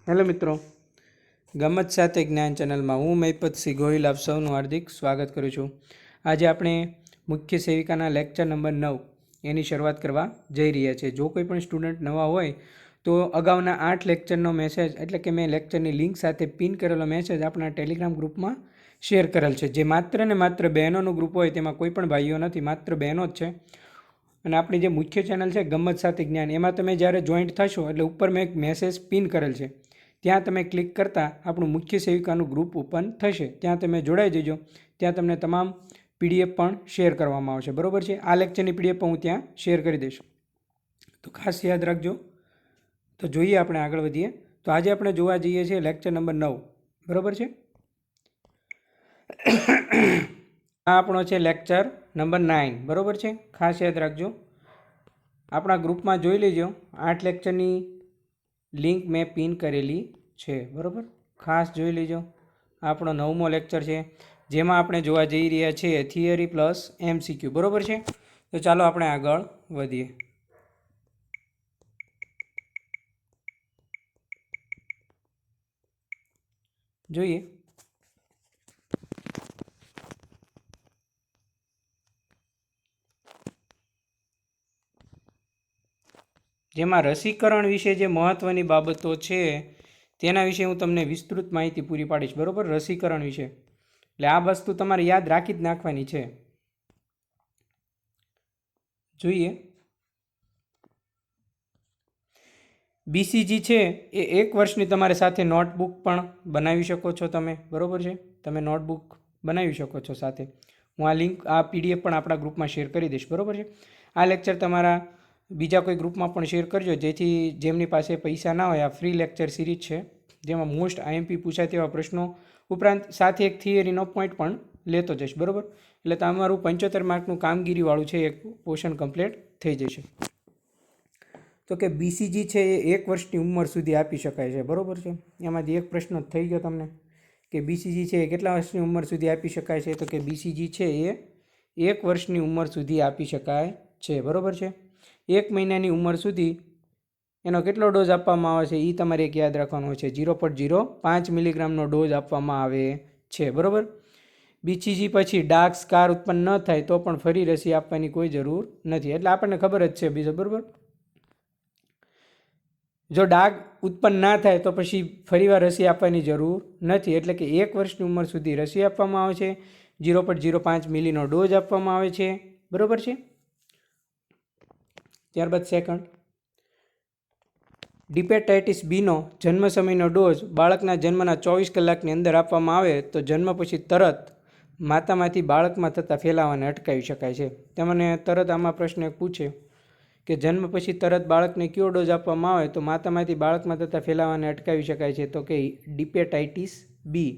Hello મિત્રો, ગમત સાથે જ્ઞાન ચેનલમાં હું મહિપતસિંહ ગોહિલ આપ સૌનું હાર્દિક સ્વાગત કરું છું. આજે આપણે મુખ્ય સેવિકાના લેક્ચર નંબર 9 એની શરૂઆત કરવા જઈ રહ્યા છીએ. જો કોઈ પણ સ્ટુડન્ટ નવા હોય તો અગાઉના 8 લેક્ચરનો મેસેજ એટલે કે મેં લેક્ચરની લિંક સાથે પિન કરેલો મેસેજ આપણા ટેલિગ્રામ ગ્રુપમાં શેર કરેલ છે. જે માત્ર ને માત્ર બહેનોનું ગ્રુપ હોય, તેમાં કોઈ પણ ભાઈઓ નથી, માત્ર બહેનો જ છે. અને આપણી જે મુખ્ય ચેનલ છે ગમત સાથે જ્ઞાન, એમાં તમે જ્યારે જોઈન્ટ થશો એટલે ઉપર મેં એક મેસેજ પિન કરેલ છે, ત્યાં તમે ક્લિક કરતાં આપણું મુખ્ય સેવિકાનું ગ્રુપ ઓપન થશે. ત્યાં તમે જોડાઈ જજો. ત્યાં તમને તમામ PDF પણ શેર કરવામાં આવશે. બરાબર છે. આ લેક્ચરની PDF પણ હું ત્યાં શેર કરી દઈશ, તો ખાસ યાદ રાખજો. તો જોઈએ આપણે આગળ વધીએ. તો આજે આપણે જોવા જઈએ છીએ લેક્ચર નંબર 9. બરાબર છે. આ આપણો છે લેક્ચર નંબર 9. બરાબર છે. ખાસ યાદ રાખજો. આપણા ગ્રુપમાં જોઈ લેજો, 8 લેક્ચરની લિંક મેં પિન કરેલી છે. બરાબર, ખાસ જોઈ લેજો. આપણો 9મો લેક્ચર છે, જેમાં આપણે જોવા જઈ રહ્યા છીએ થિયરી પ્લસ MCQ. બરાબર છે. તો ચાલો આપણે આગળ વધીએ. જોઈએ જેમાં રસીકરણ વિશે જે મહત્ત્વની બાબતો છે તેના વિશે હું તમને વિસ્તૃત માહિતી પૂરી પાડીશ. બરાબર, રસીકરણ વિશે. એટલે આ વસ્તુ તમારે યાદ રાખી જ નાખવાની છે. જોઈએ, BCG છે એ 1 વર્ષની તમારી સાથે નોટબુક પણ બનાવી શકો છો તમે. બરાબર છે, તમે નોટબુક બનાવી શકો છો સાથે. હું આ લિંક, આ PDF પણ આપણા ગ્રુપમાં શેર કરી દઈશ. બરાબર છે. આ લેક્ચર તમારા બીજા કોઈ ગ્રુપમાં પણ શેર કરજો, જેથી જેમની પાસે પૈસા ના હોય. આ ફ્રી લેક્ચર સિરીઝ છે, જેમાં મોસ્ટ IMP પૂછાય તેવા પ્રશ્નો ઉપરાંત સાથે એક થિયરીનો પોઈન્ટ પણ લેતો જઈશ. બરાબર, એટલે તમારું 75 માર્કનું કામગીરીવાળું છે એક પોર્શન કમ્પ્લીટ થઈ જશે. તો કે BCG છે એ 1 વર્ષની ઉંમર સુધી આપી શકાય છે. બરાબર છે. એમાંથી એક પ્રશ્ન થઈ ગયો તમને કે BCG છે એ કેટલા વર્ષની ઉંમર સુધી આપી શકાય છે. તો કે BCG છે એ 1 વર્ષની ઉંમર સુધી આપી શકાય છે. બરાબર છે. 1 મહિનાની ઉંમર સુધી એનો કેટલો ડોઝ આપવામાં આવે છે એ તમારે એક યાદ રાખવાનો હોય છે. 0.05 મિલીગ્રામનો ડોઝ આપવામાં આવે છે. બરાબર. BCG પછી ડાર્ક સ્કાર ઉત્પન્ન ન થાય તો પણ ફરી રસી આપવાની કોઈ જરૂર નથી. એટલે આપણને ખબર જ છે બીજો. બરાબર, જો ડાઘ ઉત્પન્ન ના થાય તો પછી ફરીવાર રસી આપવાની જરૂર નથી. એટલે કે 1 વર્ષની ઉંમર સુધી રસી આપવામાં આવે છે. 0.05 મિલીનો ડોઝ આપવામાં આવે છે. બરાબર છે. ત્યારબાદ સેકન્ડ, ડિપેટાઇટિસ બીનો જન્મ સમયનો ડોઝ બાળકના જન્મના 24 કલાકની અંદર આપવામાં આવે તો જન્મ પછી તરત માતામાંથી બાળકમાં થતા ફેલાવાને અટકાવી શકાય છે. તમને તરત આમાં પ્રશ્ન એક પૂછે કે જન્મ પછી તરત બાળકને કયો ડોઝ આપવામાં આવે તો માતામાંથી બાળકમાં થતા ફેલાવાને અટકાવી શકાય છે. તો કે ડિપેટાઇટિસ બી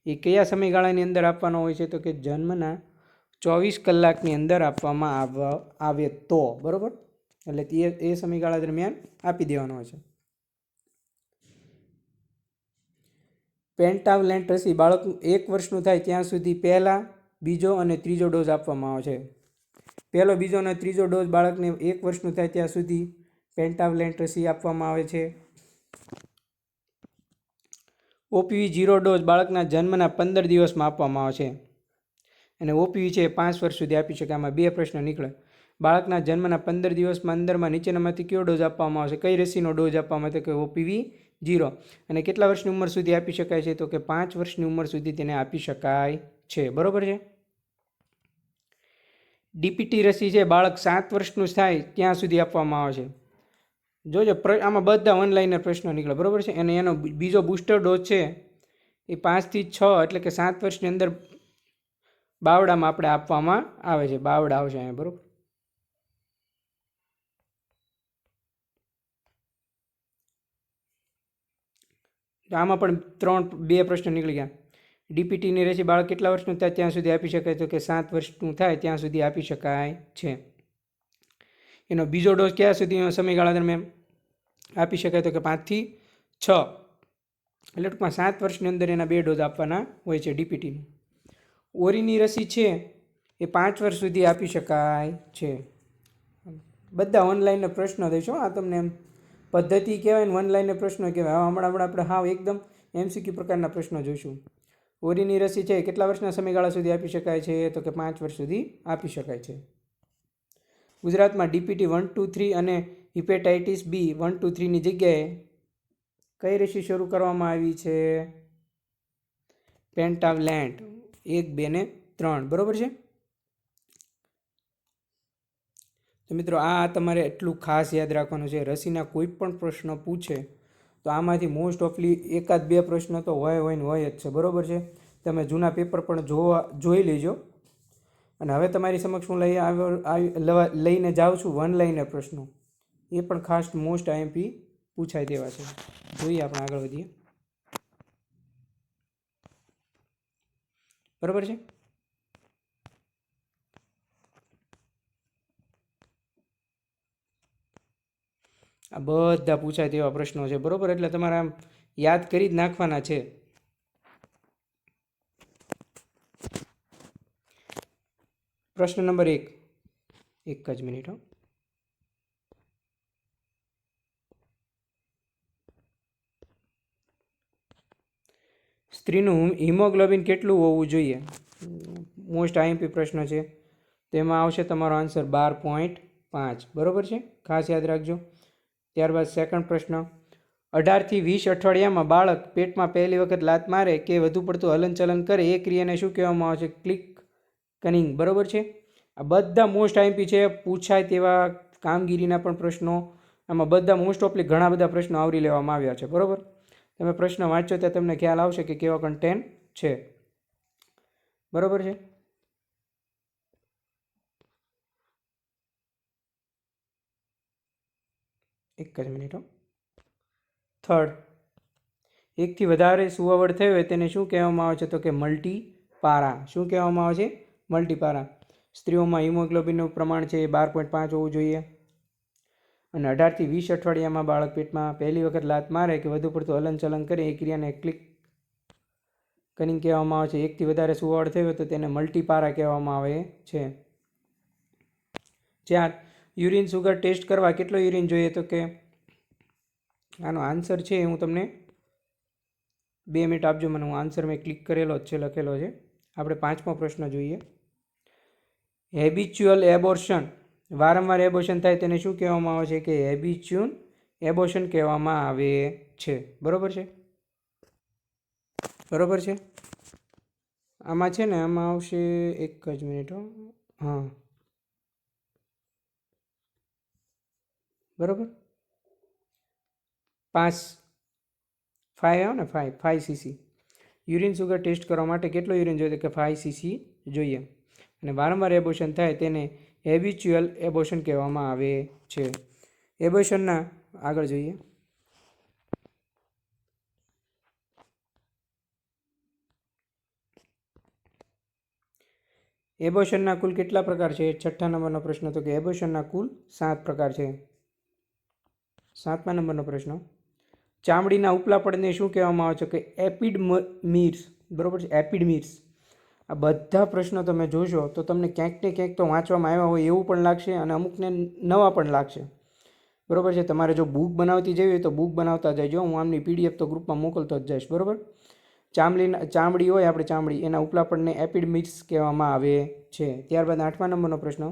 એ કયા સમયગાળાની અંદર આપવાનો હોય છે. તો કે જન્મના 24 કલાકની અંદર આપવામાં આવે તો. બરાબર, એટલે એ સમયગાળા દરમિયાન આપી દેવાનો હોય છે. પેન્ટાવલેન્ટ રસી બાળક 1 વર્ષનું થાય ત્યાં સુધી પહેલા, બીજો અને ત્રીજો ડોઝ આપવામાં આવે છે. પહેલો, બીજો અને ત્રીજો ડોઝ બાળકને 1 વર્ષનું થાય ત્યાં સુધી પેન્ટાવલેન્ટ રસી આપવામાં આવે છે. OPV 0 ડોઝ બાળકના જન્મના 15 દિવસમાં આપવામાં આવે છે. અને OPV છે 5 વર્ષ સુધી આપી શકાય. આમાં 2 પ્રશ્ન નીકળે. બાળકના જન્મના 15 દિવસમાં અંદરમાં નીચેનામાંથી કયો ડોઝ આપવામાં આવશે? કઈ રસીનો ડોઝ આપવામાં આવે? તો કે OPV 0. અને કેટલા વર્ષની ઉંમર સુધી આપી શકાય છે? તો કે 5 વર્ષની ઉંમર સુધી તેને આપી શકાય છે. બરાબર છે. DPT રસી છે બાળક 7 વર્ષનું થાય ત્યાં સુધી આપવામાં આવે છે. જોજો, આમાં બધા ઓનલાઈન પ્રશ્નો નીકળે. બરાબર છે. અને એનો બીજો બૂસ્ટર ડોઝ છે એ 5 થી 6 એટલે કે 7 વર્ષની અંદર બાવડામાં આપણે આપવામાં આવે છે. બાવડા આવશે અહીંયા. બરાબર, આમાં પણ 2 પ્રશ્ન નીકળી ગયા. DPTની રસી બાળક કેટલા વર્ષનું થાય ત્યાં સુધી આપી શકાય? તો કે 7 વર્ષનું થાય ત્યાં સુધી આપી શકાય છે. એનો બીજો ડોઝ ક્યાં સુધી સમયગાળા દરમિયાન આપી શકાય? તો કે 5 થી 6. એટલે ટૂંકમાં 7 વર્ષની અંદર એના 2 ડોઝ આપવાના હોય છે DPTની. ઓરીની રસી છે એ 5 વર્ષ સુધી આપી શકાય છે. બધા ઓનલાઈન પ્રશ્નો દઈશું આ તમને એમ પદ્ધતિ કહેવાય ને વન લાઈનર પ્રશ્નો કહેવાય. હમણાં આપણે હાવ એકદમ MCQ પ્રકારના પ્રશ્નો જોઈશું. ઓરીની રસી છે કેટલા વર્ષના સમયગાળા સુધી આપી શકાય છે? તો કે 5 વર્ષ સુધી આપી શકાય છે. ગુજરાતમાં DPT 1, 2, 3 અને હિપેટાઇટિસ B 1, 2, 3 ની જગ્યાએ કઈ રસી શરૂ કરવામાં આવી છે? પેન્ટાવલેન્ટ 1, 2 ને 3. બરાબર છે. તો મિત્રો આ તમારે એટલું ખાસ યાદ રાખવાનું છે. રસીના કોઈ પણ પ્રશ્ન પૂછે તો આમાંથી મોસ્ટ ઓફલી 1-2 પ્રશ્નો તો હોય જ છે. બરાબર છે. તમે જૂના પેપર પણ જોઈ લેજો. અને હવે તમારી સમક્ષ હું લઈને જાઉં છું વન લાઈનર પ્રશ્નો. એ પણ ખાસ મોસ્ટ IMP પૂછાય તેવા છે. જોઈએ આપણે આગળ વધીએ. બરાબર છે. આ બધા પૂછાય તેવા પ્રશ્નો છે. બરાબર, એટલે તમારે આમ યાદ કરી જ નાખવાના છે. પ્રશ્ન નંબર 1. એક જ મિનિટ. સ્ત્રીનું હિમોગ્લોબિન કેટલું હોવું જોઈએ? મોસ્ટ IMP પ્રશ્ન છે. તેમાં આવશે તમારો આન્સર 12.5. બરાબર છે, ખાસ યાદ રાખજો. ત્યારબાદ સેકન્ડ પ્રશ્ન. 18 થી 20 અઠવાડિયામાં બાળક પેટમાં પહેલી વખત લાત મારે કે વધુ પડતું હલનચલન કરે એ ક્રિયાને શું કહેવામાં આવે છે? ક્લિકનિંગ. બરાબર છે. આ બધા મોસ્ટ IMP છે. પૂછાય તેવા કામગીરીના પણ પ્રશ્નો. આમાં બધા મોસ્ટ ઓફલી ઘણા બધા પ્રશ્નો આવરી લેવામાં આવ્યા છે. બરાબર, તમે પ્રશ્ન વાંચો ત્યાં તમને ખ્યાલ આવશે કે કેવા કન્ટેન્ટ છે. બરાબર છે. એક જ મિનિટ. થર્ડ, એકથી વધારે સુવાવડ થઈ હોય તેને શું કહેવામાં આવે છે? તો કે મલ્ટીપારા. શું કહેવામાં આવે છે? મલ્ટીપારા. સ્ત્રીઓમાં હિમોગ્લોબિનનું પ્રમાણ છે એ 12.5 હોવું જોઈએ. અને 18 થી 20 અઠવાડિયામાં બાળક પેટમાં પહેલી વખત લાત મારે કે વધુ પડતું હલનચલન કરે એ ક્રિયાને ક્લિકનિંગ કહેવામાં આવે છે. એકથી વધારે સુવાવડ થઈ હોય તો તેને મલ્ટીપારા કહેવામાં આવે છે. 4, યુરિન સુગર ટેસ્ટ કરવા કેટલો યુરિન જોઈએ? તો કે આનો આન્સર છે હું તમને 2 મિનિટ આપજો મને. હું આન્સર મેં ક્લિક કરેલો જ છે, લખેલો છે. આપણે 5મો પ્રશ્ન જોઈએ. હેબિચ્યુઅલ એબોર્શન, વારંવાર એબોર્શન થાય તેને શું કહેવામાં આવે છે? કે હેબિચ્યુઅલ એબોર્શન કહેવામાં આવે છે. બરાબર છે. બરાબર છે. આમાં છે ને આમાં આવશે એક જ મિનિટ. હા, બરાબર. 5 cc. યુરિન સુગર ટેસ્ટ કરવા માટે કેટલો યુરિન જોઈએ? કે 5 cc જોઈએ. અને વારંવાર એબોર્શન થાય તેને હેબિચ્યુઅલ એબોર્શન કહેવામાં આવે છે. એબોર્શનના આગળ જોઈએ. એબોર્શનના કુલ કેટલા પ્રકાર છે? 6થા નંબરનો પ્રશ્ન. તો કે એબોર્શનના કુલ 7 પ્રકાર છે. 7મા નંબરનો પ્રશ્ન. ચામડીના ઉપલા પડને શું કહેવામાં આવે છે? કે એપિડર્મિસ. બરાબર છે, એપિડર્મિસ. આ બધા પ્રશ્નો તમે જોશો તો તમને ક્યાંક ને ક્યાંક તો વાંચવામાં આવ્યા હોય એવું પણ લાગશે અને અમુકને નવા પણ લાગશે. બરાબર છે. તમારે જો બુક બનાવતી જવી હોય તો બુક બનાવતા જજો. હું આમની PDF તો ગ્રુપમાં મોકલતો જ જઈશ. બરાબર. ચામડી હોય આપણે ચામડી, એના ઉપલા પડને એપિડર્મિસ કહેવામાં આવે છે. ત્યારબાદ 8મા નંબરનો પ્રશ્ન.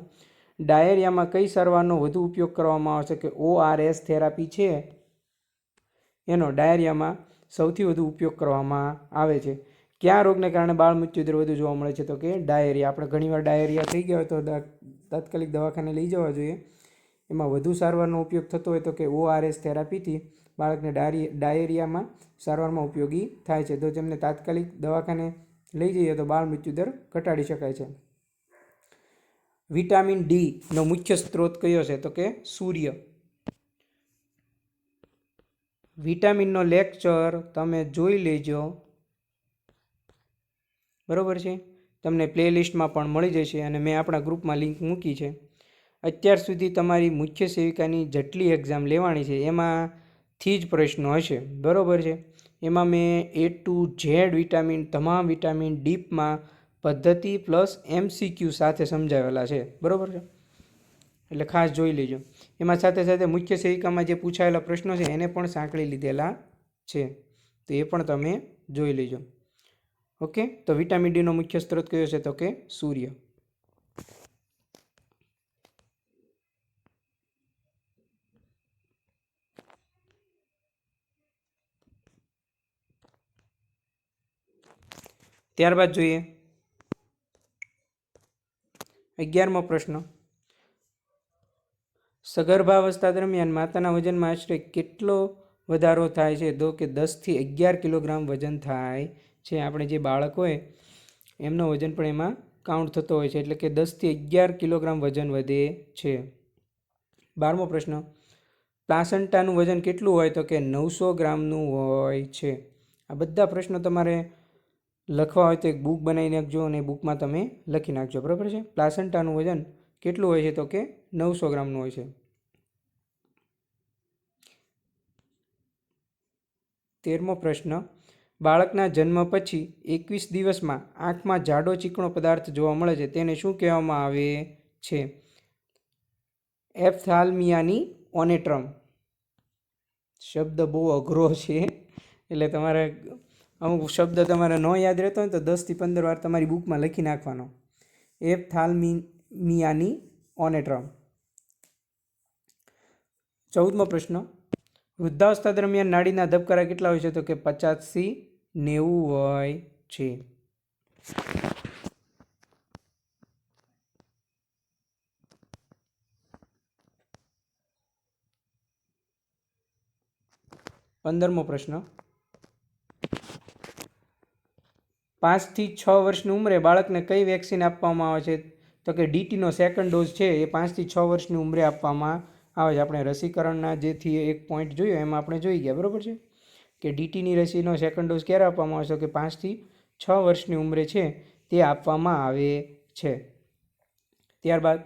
ડાયેરિયામાં કઈ સારવારનો વધુ ઉપયોગ કરવામાં આવે છે? કે ORS થેરાપી છે એનો ડાયેરિયામાં સૌથી વધુ ઉપયોગ કરવામાં આવે છે. કયા રોગને કારણે બાળ મૃત્યુદર વધુ જોવા મળે છે? તો કે ડાયેરિયા. આપણે ઘણીવાર ડાયેરિયા થઈ ગયા હોય તો તાત્કાલિક દવાખાને લઈ જવા જોઈએ. એમાં વધુ સારવારનો ઉપયોગ થતો હોય તો કે ORS થેરાપીથી બાળકને ડાયેરિયામાં સારવારમાં ઉપયોગી થાય છે. તો તેમને તાત્કાલિક દવાખાને લઈ જઈએ તો બાળ મૃત્યુદર ઘટાડી શકાય છે. વિટામિન D નો મુખ્ય સ્ત્રોત કયો છે? તો કે સૂર્ય. વિટામિનનો લેક્ચર તમે જોઈ લેજો. બરાબર છે. તમને પ્લેલિસ્ટમાં પણ મળી જશે અને મેં આપણા ગ્રુપમાં લિંક મૂકી છે. અત્યાર સુધી તમારી મુખ્ય સેવિકાની જેટલી એક્ઝામ લેવાની છે એમાંથી જ પ્રશ્નો હશે. બરાબર છે. એમાં મેં A to Z વિટામિન, તમામ વિટામિન ડીપમાં પદ્ધતિ પ્લસ MCQ સાથે સમજાવેલા છે. બરાબર છે, એટલે ખાસ જોઈ લેજો. એમાં સાથે સાથે મુખ્ય સેવિકામાં જે પૂછાયેલા પ્રશ્નો છે એને પણ સાંકળી લીધેલા છે, તો એ પણ તમે જોઈ લેજો. ઓકે, તો વિટામિન ડીનો મુખ્ય સ્ત્રોત કયો છે? તો કે સૂર્ય. ત્યારબાદ જોઈએ 11મો પ્રશ્ન. સગર્ભાવસ્થા દરમિયાન માતાના વજનમાં આશરે કેટલો વધારો થાય છે? તો કે 10 થી 11 કિલોગ્રામ વજન થાય છે. આપણે જે બાળક હોય એમનો વજન પણ એમાં કાઉન્ટ થતો હોય છે, એટલે કે 10 થી 11 કિલોગ્રામ વજન વધે છે. 12મો પ્રશ્ન. પ્લાસન્ટાનું વજન કેટલું હોય? તો કે 900 ગ્રામનું હોય છે. આ બધા પ્રશ્નો તમારે લખવા હોય તો એક બુક બનાવી નાખજો અને બુકમાં તમે લખી નાખજો, બરાબર છે. પ્લાસન્ટાનું વજન કેટલું હોય છે? તો કે 900 ગ્રામનું હોય છે. 13મો પ્રશ્ન. બાળકના જન્મ પછી 21 દિવસમાં આંખમાં જાડો ચીકણો પદાર્થ જોવા મળે છે, તેને શું કહેવામાં આવે છે? એપ્થાલ્મિયાની ઓનેટ્રમ. શબ્દ બહુ અઘરો છે, એટલે તમારે અમુક શબ્દ તમારે ન યાદ રહેતો હોય તો 10 થી 15 વાર તમારી બુકમાં લખી નાખવાનો. એપ્થાલ્મિયાની ઓનેટ્રમ. 14મો પ્રશ્ન. વૃદ્ધાવસ્થા દરમિયાન નાડીના ધબકારા કેટલા હોય છે? તો કે 50 થી 90 હોય છે. 15મો પ્રશ્ન. 5 થી 6 વર્ષની ઉંમરે બાળકને કઈ વેક્સિન આપવામાં આવે છે? તો કે ડીટીનો સેકન્ડ ડોઝ છે એ 5 થી 6 વર્ષની ઉંમરે આપવામાં આવે છે. આપણે રસીકરણના જેથી એક પોઈન્ટ જોયો એમાં આપણે જોઈ ગયા, બરાબર છે, કે ડીટીની રસીનો સેકન્ડ ડોઝ ક્યારે આપવામાં આવે છે? કે 5 થી 6 વર્ષની ઉંમરે છે તે આપવામાં આવે છે. ત્યારબાદ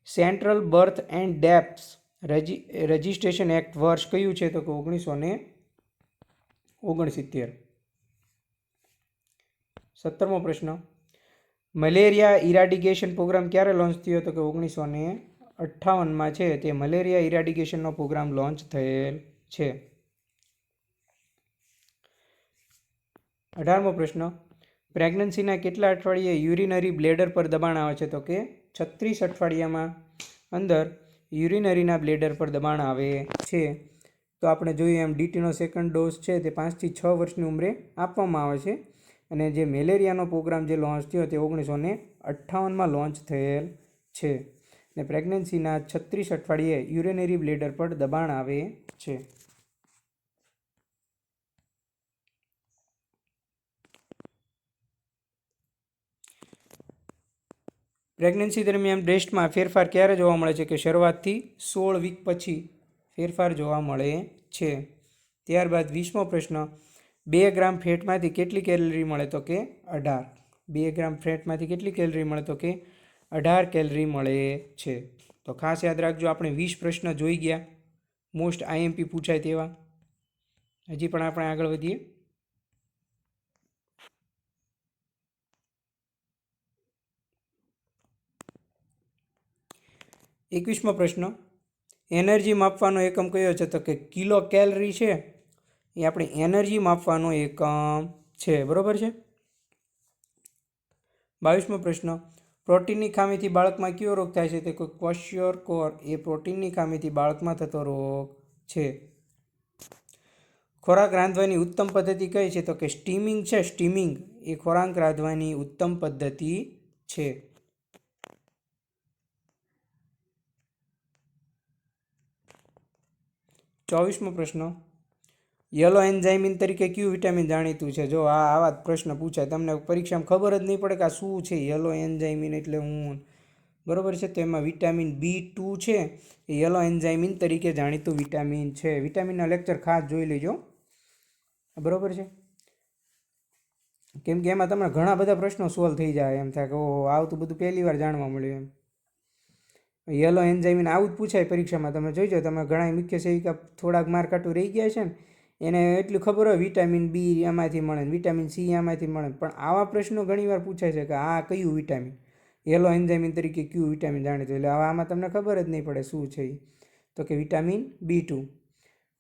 central birth and deaths registration act વર્ષ કયું છે? તો કે 1969. 17મો પ્રશ્ન. મલેરિયા ઇરાડિકેશન પ્રોગ્રામ ક્યારે લોન્ચ થયો? તો કે 1958માં છે તે મલેરિયા ઇરાડિકેશનનો પ્રોગ્રામ લોન્ચ થયેલ છે. 18મો પ્રશ્ન. પ્રેગ્નન્સીના કેટલા અઠવાડિયે યુરિનરી બ્લેડર પર દબાણ આવે છે? તો કે 36 અઠવાડિયામાં અંદર યુરિનરીના બ્લેડર પર દબાણ આવે છે. તો આપણે જોઈએ એમ ડીટીનો સેકન્ડ ડોઝ છે તે 5 થી 6 વર્ષની ઉંમરે આપવામાં આવે છે, અને જે મેલેરિયાનો પ્રોગ્રામ જે લોન્ચ થયો તે 1958માં લોન્ચ થયેલ છે. અને પ્રેગ્નન્સીના 36 અઠવાડિયે યુરિનરી બ્લેડર પર દબાણ આવે છે. પ્રેગ્નન્સી દરમિયાન બ્રેસ્ટમાં ફેરફાર ક્યારે જોવા મળે છે? કે શરૂઆતથી 16 વીક પછી ફેરફાર જોવા મળે છે. ત્યારબાદ 20મો પ્રશ્ન. 2 ગ્રામ ફેટમાંથી કેટલી કેલરી મળે? તો કે 18. 2 ગ્રામ ફેટમાંથી કેટલી કેલરી મળે? તો કે 18 કેલરી મળે છે. તો ખાસ યાદ રાખજો, આપણે 20 પ્રશ્ન જોઈ ગયા, મોસ્ટ આઈએમપી પૂછાય તેવા. હજી પણ આપણે આગળ વધીએ. 21મો પ્રશ્ન. એનર્જી માપવાનો એકમ કયો છે? તો કે કિલો કેલરી છે એ આપણે એનર્જી માપવાનો એકમ છે, બરાબર છે. 22મો પ્રશ્ન. પ્રોટીનની ખામીથી બાળકમાં કયો રોગ થાય છે? તો કે ક્વોશિયોરકોર એ પ્રોટીનની ખામીથી બાળકમાં થતો રોગ છે. ખોરાક રાંધવાની ઉત્તમ પદ્ધતિ કઈ છે? તો કે સ્ટીમિંગ છે. સ્ટીમિંગ એ ખોરાક રાંધવાની ઉત્તમ પદ્ધતિ છે. 24મો પ્રશ્ન. યલો એન્ઝાઇમિન તરીકે કયું વિટામિન જાણીતું છે? જો આવા જ પ્રશ્ન પૂછાય, તમને પરીક્ષામાં ખબર જ નહીં પડે કે આ શું છે યલો એન્ઝાઇમિન એટલે હું, બરાબર છે. તો એમાં વિટામિન B2 છે એ યલો એન્ઝાઇમિન તરીકે જાણીતું વિટામિન છે. વિટામિનના લેક્ચર ખાસ જોઈ લેજો, બરાબર છે, કેમ કે એમાં તમને ઘણા બધા પ્રશ્નો સોલ્વ થઈ જાય, એમ થાય કે ઓહો આવતું બધું પહેલી વાર જાણવા મળ્યું એમ. યલો એન્ઝાઇમિન આવું જ પૂછાય પરીક્ષામાં, તમે જોઈજો. તમે ઘણા મુખ્ય સેવિકા થોડાક માર્ક કાટું રહી ગયા છે ને એને એટલું ખબર હોય વિટામિન બી આમાંથી મળે, વિટામિન સી આમાંથી મળે, પણ આવા પ્રશ્નો ઘણીવાર પૂછાય છે કે આ કયું વિટામિન, યલો એન્ઝાઇમ તરીકે કયું વિટામિન જાણીતું? એટલે હવે આમાં તમને ખબર જ નહીં પડે શું છે એ. તો કે વિટામિન B2.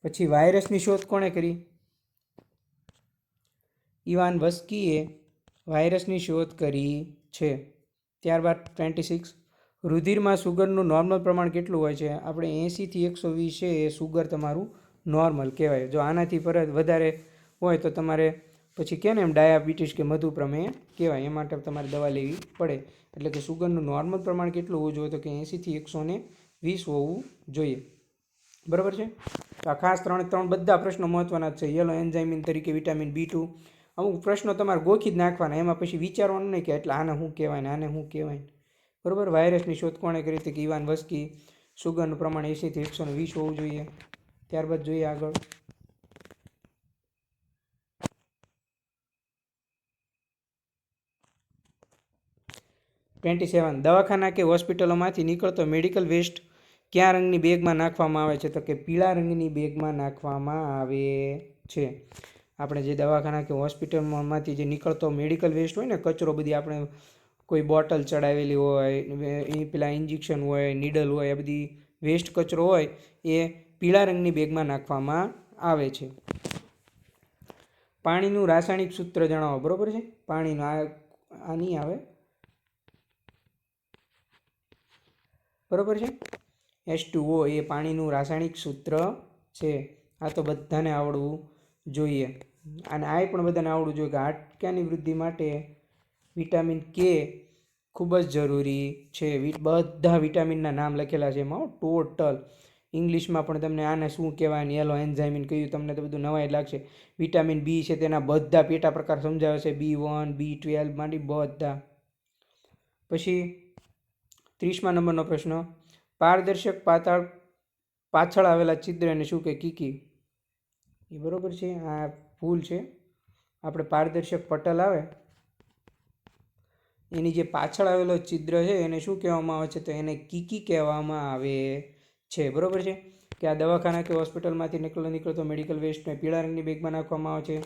પછી વાયરસની શોધ કોણે કરી? ઇવાન વસ્કીએ વાયરસની શોધ કરી છે. ત્યારબાદ 26, રુધિરમાં સુગરનું નોર્મલ પ્રમાણ કેટલું હોય છે? આપણે 80 થી 120 છે એ સુગર તમારું નોર્મલ કહેવાય. જો આનાથી પરત વધારે હોય તો તમારે પછી કે ને એમ ડાયાબિટીસ કે મધુપ્રમેહ કહેવાય. એ માટે તમારે દવા લેવી પડે. એટલે કે સુગરનું નોર્મલ પ્રમાણ કેટલું હોવું જોઈએ? તો કે 80 થી 120 હોવું જોઈએ. બરાબર છે. તો આ ખાસ ત્રણ બધા પ્રશ્નો મહત્વના જ છે. યલો એન્ઝાઇમ તરીકે વિટામિન B2. અમુક પ્રશ્નો તમારે ગોખી જ નાખવાના, એમાં પછી વિચારવાનું નહીં કે એટલે આને શું કહેવાય ને આને શું કહેવાય. બરાબર. વાયરસની શોધ કોણે કરી હતી? કે ઇવાન વસ્કી. સુગરનું પ્રમાણ 80 થી 120 હોવું જોઈએ. ત્યારબાદ જોઈએ આગળ. 27, દવાખાના કે હોસ્પિટલોમાંથી નીકળતો મેડિકલ વેસ્ટ કયા રંગની બેગમાં નાખવામાં આવે છે? તો કે પીળા રંગની બેગમાં નાખવામાં આવે છે. આપણે જે દવાખાના કે હોસ્પિટલમાંથી જે નીકળતો મેડિકલ વેસ્ટ હોય ને, કચરો, બધી આપણે કોઈ બોટલ ચડાવેલી હોય, એ પેલા ઇન્જેક્શન હોય, નીડલ હોય, એ બધી વેસ્ટ કચરો હોય એ પીળા રંગની બેગમાં નાખવામાં આવે છે. પાણીનું રાસાયણિક સૂત્ર જણાવો. બરાબર છે. પાણીનું આ નહીં આવે. બરાબર છે. H2O એ પાણીનું રાસાયણિક સૂત્ર છે. આ તો બધાને આવડવું જોઈએ. અને આ પણ બધાને આવડવું જોઈએ કે હાડકાની વૃદ્ધિ માટે વિટામિન K ખૂબ જ જરૂરી છે. બધા વિટામિનના નામ લખેલા છે એમાં ટોટલ. ઇંગ્લિશમાં પણ તમને આને શું કહેવાય ને યલો એન્ઝાઇમ કહ્યું, તમને તો બધું નવાઈ લાગશે. વિટામિન B છે તેના બધા પેટા પ્રકાર સમજાવે છે. B1, B12 માંડી બધા. પછી 30મા નંબરનો પ્રશ્ન, પારદર્શક પાછળ આવેલા છિદ્રને શું કહે? કીકી. એ બરાબર છે. આ ભૂલ છે. આપણે પારદર્શક પટલ આવે એની જે પાછળ આવેલો છિદ્ર છે એને શું કહેવામાં આવે છે? તો એને કીકી કહેવામાં આવે છે. બરાબર છે. કે આ દવાખાના કે હોસ્પિટલમાંથી નીકળતો મેડિકલ વેસ્ટને પીળા રંગની બેગમાં નાખવામાં આવે છે.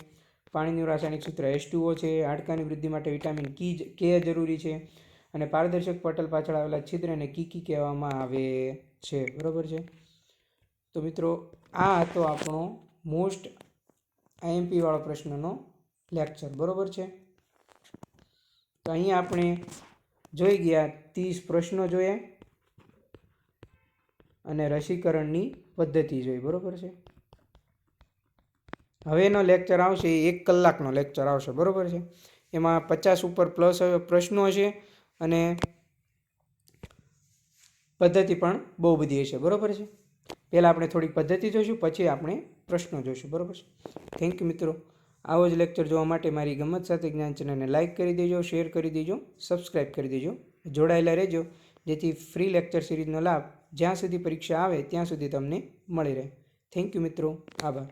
પાણીનું રાસાયણિક સૂત્ર H2O છે. હાડકાની વૃદ્ધિ માટે વિટામિન K જરૂરી છે. અને પારદર્શક પટલ પાછળ આવેલા છિદ્રને કીકી કહેવામાં આવે છે. બરાબર છે. તો મિત્રો આ હતો આપણો મોસ્ટ IMP વાળો પ્રશ્નનો લેક્ચર. બરાબર છે. તો અહીંયા આપણે જોઈ ગયા 30 પ્રશ્નો જોયા અને રસીકરણની પદ્ધતિ જોઈ. બરાબર છે. હવેનો લેક્ચર આવશે એ 1 કલાકનો લેક્ચર આવશે. બરાબર છે. એમાં 50 ઉપર પ્લસ પ્રશ્નો હશે અને પદ્ધતિ પણ બહુ બધી હશે. બરાબર છે. પહેલાં આપણે થોડીક પદ્ધતિ જોઈશું, પછી આપણે પ્રશ્નો જોઈશું. બરાબર છે. થેન્ક યુ મિત્રો. આવો જ લેક્ચર જોવા માટે મારી ગમત સાથે જ્ઞાન ચેનલને લાઇક કરી દેજો, શેર કરી દેજો, સબસ્ક્રાઈબ કરી દેજો. જોડાયેલા રહેજો જેથી ફ્રી લેક્ચર સિરીઝનો લાભ જ્યાં સુધી પરીક્ષા આવે ત્યાં સુધી તમને મળી રહે. થેન્ક યુ મિત્રો. આભાર.